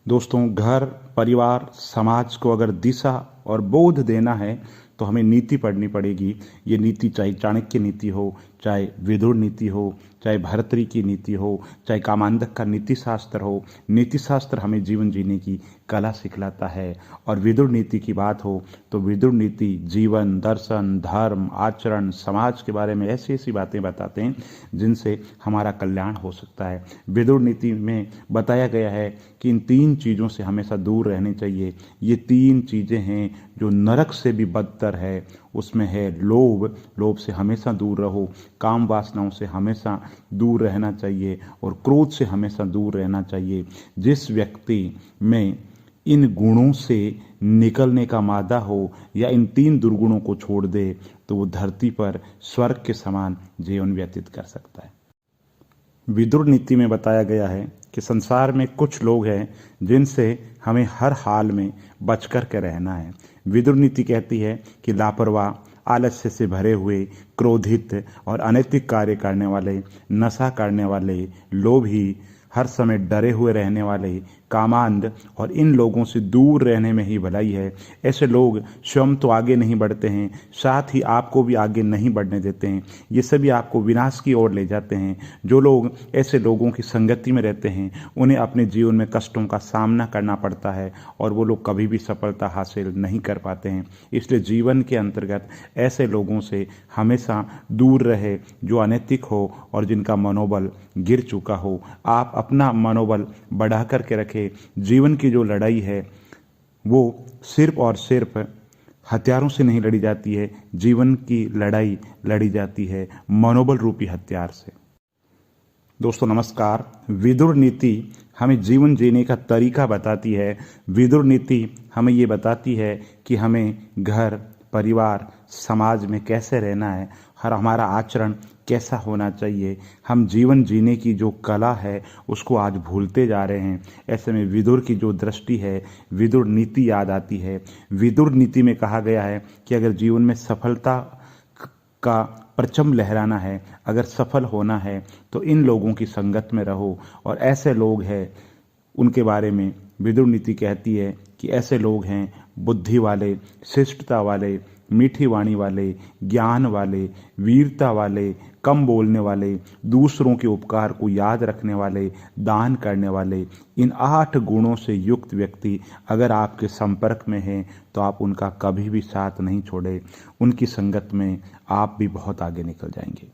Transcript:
दोस्तों, घर, परिवार, समाज को अगर दिशा और बोध देना है तो हमें नीति पढ़नी पड़ेगी। ये नीति चाहे चाणक्य नीति हो, चाहे विदुर नीति हो, चाहे भर्तृहरि की नीति हो, चाहे कामांधक का नीति शास्त्र हो। नीति शास्त्र हमें जीवन जीने की कला सिखलाता है। और विदुर नीति की बात हो तो विदुर नीति जीवन, दर्शन, धर्म, आचरण, समाज के बारे में ऐसी ऐसी बातें बताते हैं जिनसे हमारा कल्याण हो सकता है। विदुर नीति में बताया गया है कि इन 3 चीज़ों से हमेशा दूर रहने चाहिए। ये 3 चीज़ें हैं जो नरक से भी बदतर है। उसमें है लोभ, लोभ से हमेशा दूर रहो। काम वासनाओं से हमेशा दूर रहना चाहिए और क्रोध से हमेशा दूर रहना चाहिए। जिस व्यक्ति में इन गुणों से निकलने का मादा हो या इन 3 दुर्गुणों को छोड़ दे तो वो धरती पर स्वर्ग के समान जीवन व्यतीत कर सकता है। विदुर नीति में बताया गया है कि संसार में कुछ लोग हैं जिनसे हमें हर हाल में बचकर के रहना है। विदुर नीति कहती है कि लापरवाह, आलस्य से भरे हुए, क्रोधित और अनैतिक कार्य करने वाले, नशा करने वाले, लोभी, हर समय डरे हुए रहने वाले, कामांध और इन लोगों से दूर रहने में ही भलाई है। ऐसे लोग स्वयं तो आगे नहीं बढ़ते हैं, साथ ही आपको भी आगे नहीं बढ़ने देते हैं। ये सभी आपको विनाश की ओर ले जाते हैं। जो लोग ऐसे लोगों की संगति में रहते हैं उन्हें अपने जीवन में कष्टों का सामना करना पड़ता है और वो लोग कभी भी सफलता हासिल नहीं कर पाते हैं। इसलिए जीवन के अंतर्गत ऐसे लोगों से हमेशा दूर रहे जो अनैतिक हो और जिनका मनोबल गिर चुका हो। आप अपना मनोबल बढ़ा करके रखें। जीवन की जो लड़ाई है वो सिर्फ और सिर्फ हथियारों से नहीं लड़ी जाती है। जीवन की लड़ाई लड़ी जाती है मनोबल रूपी हथियार से। दोस्तों नमस्कार। विदुर नीति हमें जीवन जीने का तरीका बताती है। विदुर नीति हमें ये बताती है कि हमें घर, परिवार, समाज में कैसे रहना है, हमारा आचरण कैसा होना चाहिए। हम जीवन जीने की जो कला है उसको आज भूलते जा रहे हैं। ऐसे में विदुर की जो दृष्टि है, विदुर नीति याद आती है। विदुर नीति में कहा गया है कि अगर जीवन में सफलता का परचम लहराना है, अगर सफल होना है तो इन लोगों की संगत में रहो। और ऐसे लोग हैं उनके बारे में विदुर नीति कहती है कि ऐसे लोग हैं बुद्धि वाले, शिष्टता वाले, मीठी वाणी वाले, ज्ञान वाले, वीरता वाले, कम बोलने वाले, दूसरों के उपकार को याद रखने वाले, दान करने वाले। इन 8 गुणों से युक्त व्यक्ति अगर आपके संपर्क में हैं तो आप उनका कभी भी साथ नहीं छोड़े। उनकी संगत में आप भी बहुत आगे निकल जाएंगे।